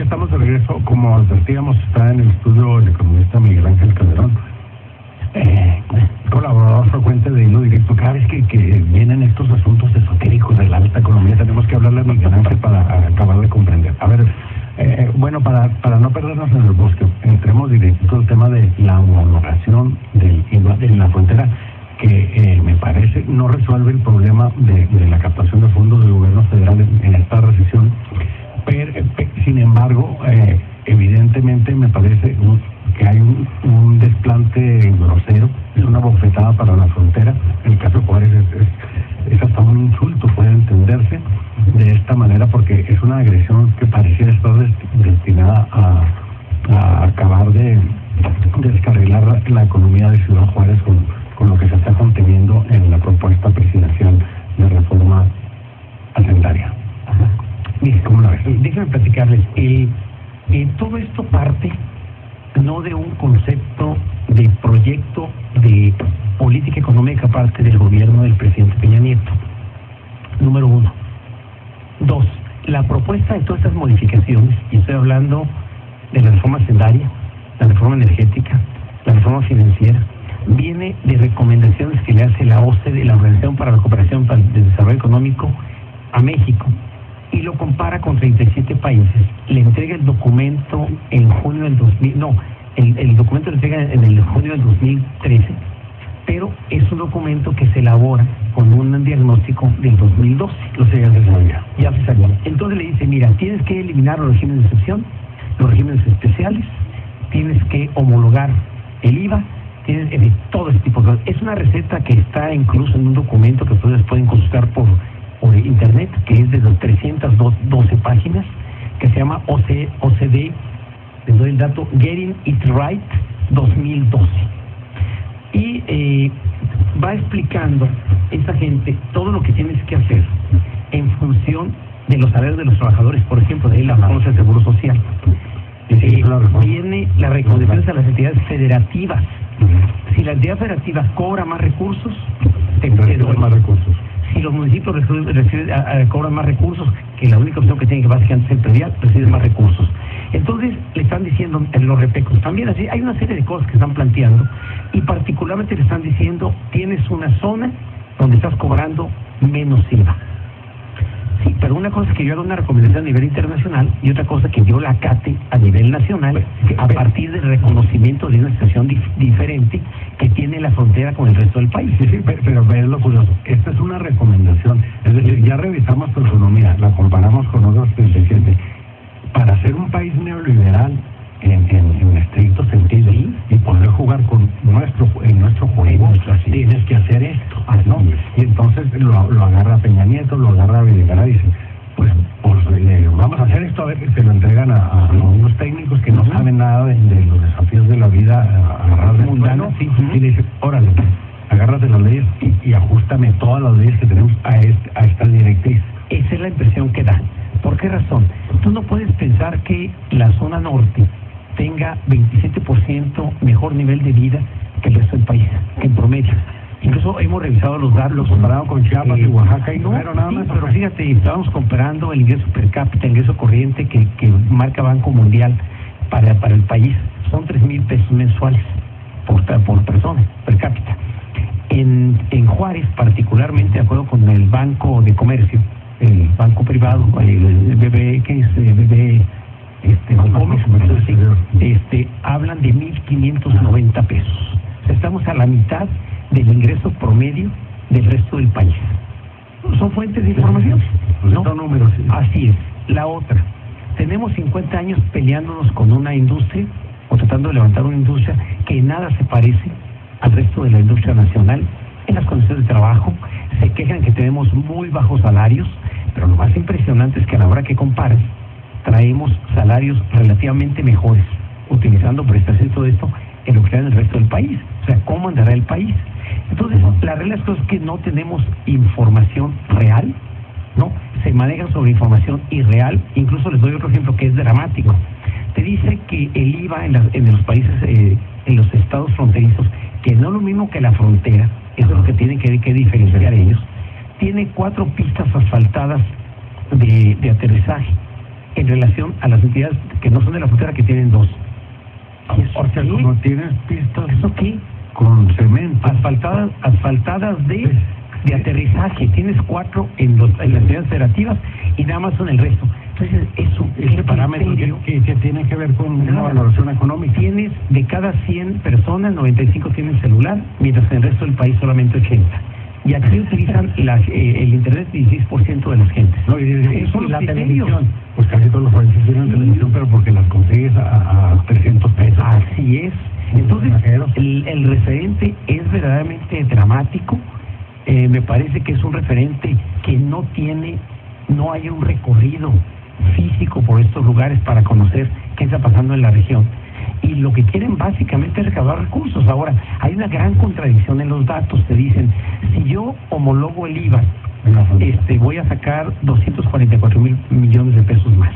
estamos de regreso. Como advertíamos, está en el estudio el economista Miguel Ángel Calderón, colaborador frecuente de Hilo Directo. Cada vez que vienen estos asuntos esotéricos de la alta economía, tenemos que hablarle a Miguel Ángel para acabar de comprender. A ver, bueno, para no perdernos en el bosque, entremos directo al tema de la homologación del IVA en la frontera, que me parece no resuelve el problema de la captación de fondos del gobierno federal en esta recesión. Pero, sin embargo, evidentemente me parece que hay un desplante grosero, es una bofetada para la frontera. En el caso de Juárez es hasta un insulto, puede entenderse de esta manera, porque es una agresión que pareciera estar destinada a acabar de descarrilar la economía de Ciudad Juárez con lo que se está conteniendo en la propuesta presidencial de reforma hacendaria. Mire, ¿cómo la ves? Déjenme platicarles. Todo esto parte no de un concepto de proyecto de política económica parte del gobierno del presidente Peña Nieto. Número 1. 2. La propuesta de todas estas modificaciones, y estoy hablando de la reforma hacendaria, la reforma energética, la reforma financiera, viene de recomendaciones que le hace la OCDE, la Organización para la Cooperación del Desarrollo Económico, a México, y lo compara con 37 países. Le entrega el documento en junio del 2000, el documento lo entrega en el junio del 2013, pero es un documento que se elabora con un diagnóstico del 2012. Ya se sabía. Entonces le dice, mira, tienes que eliminar los regímenes de excepción, los regímenes especiales, tienes que homologar el IVA, tienes todo este tipo de cosas. Es una receta que está incluso en un documento que ustedes pueden consultar por internet, que es de las 312 páginas, que se llama OCDE, les doy el dato, Getting It Right 2012. Y va explicando esta gente todo lo que tienes que hacer en función de los salarios de los trabajadores, por ejemplo, de ahí la famosa Seguro Social. Viene las recomendaciones a las entidades federativas. Si la entidad federativa cobra más recursos, te más recursos. Si los municipios cobran más recursos, que la única opción que tienen que básicamente es el predial, reciben más recursos. Entonces le están diciendo en los repecos también así, hay una serie de cosas que están planteando, y particularmente le están diciendo, tienes una zona donde estás cobrando menos IVA. Sí, pero una cosa es que yo haga una recomendación a nivel internacional y otra cosa que yo la acate a nivel nacional a partir del reconocimiento de una situación diferente que tiene la frontera con el resto del país. Sí, pero es lo curioso. Esta es una recomendación. Es decir, ya revisamos tu economía, la comparamos con otros 37. Para ser un país neoliberal en estricto sentido, ¿sí? Y poder jugar con nuestro juego, tienes que hacer esto, ¿no? Y entonces lo agarra Peña Nieto, lo agarra Videgaray y dice, pues vamos a hacer esto, a ver, que se lo entregan a unos técnicos que no saben nada de los desafíos de la vida, agarrar de mundano, y le dice, órale, agárrate las leyes y ajústame todas las leyes que tenemos a esta directriz. Esa es la impresión que da. ¿Por qué razón? Tú no puedes pensar que la zona norte tenga 27% mejor nivel de vida que el resto del país, que en promedio. Incluso hemos revisado los datos comparado con Chiapas y Oaxaca y nada más. Pero fíjate, estábamos comparando el ingreso per cápita, el ingreso corriente que marca Banco Mundial para el país. Son 3,000 pesos mensuales por persona, per cápita. En Juárez, particularmente, de acuerdo con el Banco de Comercio, el banco privado, el BBE, que es BBE, hablan de 1,590 pesos. O sea, estamos a la mitad del ingreso promedio del resto del país. Son fuentes de información, ¿no? Son números. Así es. La otra, tenemos 50 años peleándonos con una industria, o tratando de levantar una industria que nada se parece al resto de la industria nacional en las condiciones de trabajo. Se quejan que tenemos muy bajos salarios, pero lo más impresionante es que a la hora que comparas, traemos salarios relativamente mejores, utilizando prestaciones y todo esto, en lo que está en el resto del país. O sea, ¿cómo andará el país? Entonces, la realidad es que no tenemos información real, ¿no? Se manejan sobre información irreal. Incluso les doy otro ejemplo que es dramático. Te dice que el IVA en los países, en los estados fronterizos, que no es lo mismo que la frontera, eso es lo que tienen que diferenciar ellos, tiene 4 pistas asfaltadas de aterrizaje. en relación a las entidades que no son de la frontera, que tienen dos. O sea, como tienes pistas ¿Eso qué? con cemento, Asfaltadas de aterrizaje, tienes 4 en las entidades federativas y nada más son el resto. Entonces, ese parámetro que tiene que ver con una valoración económica. Tienes de cada 100 personas, 95 tienen celular, mientras en el resto del país solamente 80. Y aquí utilizan el internet 16% de las gentes. No, y la televisión, pues casi todos los países tienen televisión, pero porque las consigues a 300 pesos. Así es. Entonces, el referente es verdaderamente dramático. Me parece que es un referente que no hay un recorrido físico por estos lugares para conocer qué está pasando en la región. Y lo que quieren básicamente es recaudar recursos. Ahora, hay una gran contradicción en los datos. Te dicen, si yo homologo el IVA, voy a sacar 244,000 millones de pesos más.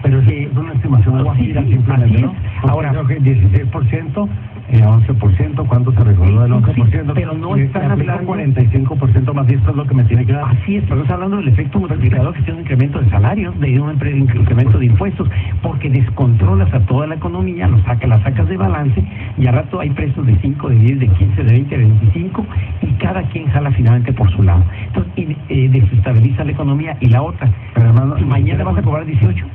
Pero es una estimación guajira, simplemente, ¿no? Ahora, creo que 16%, 11%, ¿cuánto se recaudó del 11%? Sí, pero no están hablando 45% más, y esto es lo que me tiene que dar. Así es, pero estamos hablando del efecto multiplicador, que tiene un incremento de salarios, de un incremento de impuestos, porque descontrolas a toda la economía, la sacas de balance, y al rato hay precios de 5, de 10, de 15, de 20, de 25, y cada quien jala finalmente por su lado. Entonces, desestabiliza la economía. Y la otra, pero hermano, mañana vas a cobrar 18.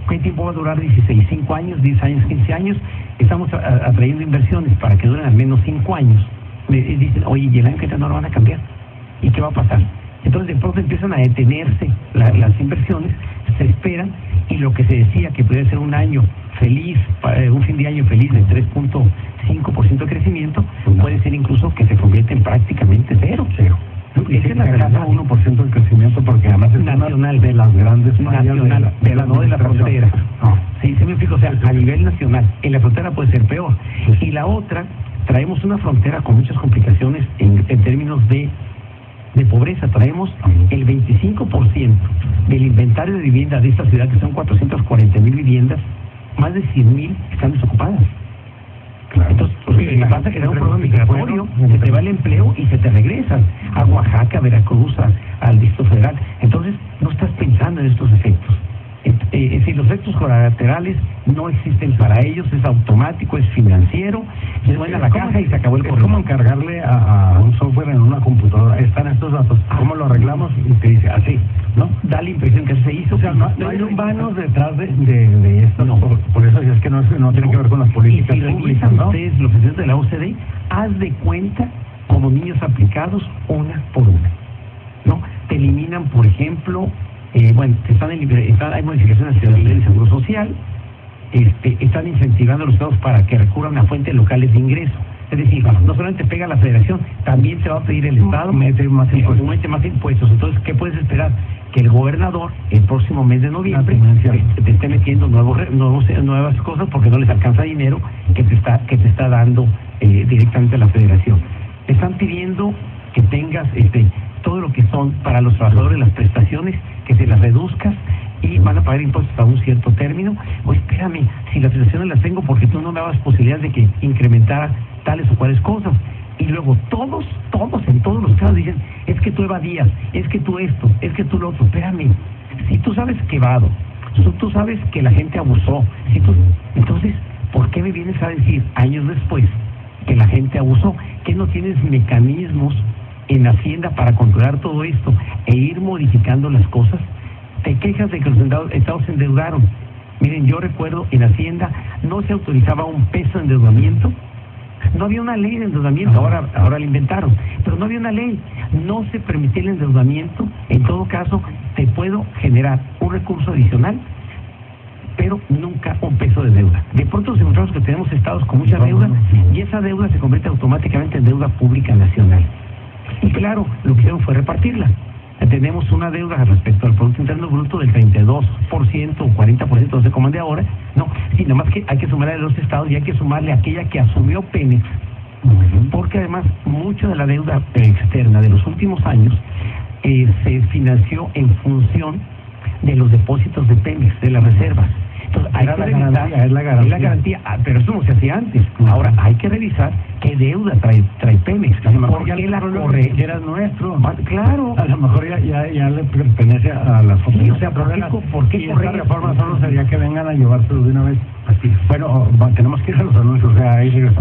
¿Qué tiempo va a durar? 16, 5 años, 10 años, 15 años. Estamos atrayendo inversiones para que duren al menos 5 años. Me dicen, oye, y el año que entra no lo van a cambiar. ¿Y qué va a pasar? Entonces, de pronto empiezan a detenerse las inversiones, se esperan, y lo que se decía que podía ser un año feliz, un fin de año feliz de 3.5% de crecimiento, puede ser incluso que se convierta en prácticamente cero. Esa es la verdad, 1% del crecimiento, porque además es nacional, de las grandes nacional, pero no de la frontera. No. Sí, se me explica, o sea, a nivel nacional. En la frontera puede ser peor. Y la otra, traemos una frontera con muchas complicaciones en términos de pobreza. Traemos el 25% del inventario de viviendas de esta ciudad, que son 440,000 viviendas, más de 100,000 están desocupadas. Claro. Entonces, vas a crear un problema migratorio, se te va el empleo y se te regresan a Oaxaca, a Veracruz, al Distrito Federal. Entonces, no estás pensando en estos efectos. Es decir, los efectos colaterales no existen para ellos, es automático, es financiero, se van a la caja y se acabó el problema. Es como encargarle a un software en una computadora, están estos datos, ¿cómo lo arreglamos? Y te dice, así, ¿no? Da la impresión que se hizo. O sea, no hay humanos detrás de esto. No. Por eso es que no tiene que ver con las políticas públicas, ¿no? Ustedes, los presidentes de la OCDE, haz de cuenta como niños aplicados una por una, ¿no? Te eliminan, por ejemplo, hay modificaciones hacia la ley de seguro social, están incentivando a los estados para que recurran a fuentes locales de ingreso. Es decir, no solamente pega la federación, también se va a pedir el estado mete más impuestos. Entonces, ¿qué puedes esperar? Que el gobernador el próximo mes de noviembre te esté metiendo nuevas cosas, porque no les alcanza dinero que te está dando directamente la federación. Te están pidiendo que tengas todo lo que son para los trabajadores las prestaciones, que se las reduzcas, y van a pagar impuestos a un cierto término. O espérame, si las prestaciones las tengo porque tú no me dabas posibilidad de que incrementara tales o cuales cosas. Y luego todos en todos los casos dicen, es que tú evadías, es que tú esto, es que tú lo otro. Espérame, si tú sabes que evado, tú sabes que la gente abusó, entonces, ¿por qué me vienes a decir años después que la gente abusó? ¿Que no tienes mecanismos en Hacienda para controlar todo esto e ir modificando las cosas? Te quejas de que los estados se endeudaron. Miren, yo recuerdo en Hacienda no se autorizaba un peso de endeudamiento. No había una ley de endeudamiento, ahora la inventaron, pero no había una ley, no se permitía el endeudamiento. En todo caso, te puedo generar un recurso adicional, pero nunca un peso de deuda. De pronto nos encontramos que tenemos estados con mucha deuda, y esa deuda se convierte automáticamente en deuda pública nacional. Y claro, lo que hicieron fue repartirla. Tenemos una deuda respecto al Producto Interno Bruto del 32% o 40%, no sé cómo ande ahora, no, sí, nada más que hay que sumarle a los estados y hay que sumarle a aquella que asumió Pemex, porque además mucha de la deuda externa de los últimos años se financió en función de los depósitos de Pemex, de las reservas. Entonces, hay que revisar garantía, es la garantía. Es la garantía, pero eso no se hacía antes. Ahora hay que revisar qué deuda trae Pemex. A lo mejor ¿Por ya qué el la petróleo corre? ya era nuestro. Claro. A lo mejor ya le pertenece a las Sí, o sea, ¿por qué y esta correr? reforma solo sería que vengan a llevárselo de una vez. Así. Bueno, tenemos que ir a los anuncios, o sea, ahí regresamos.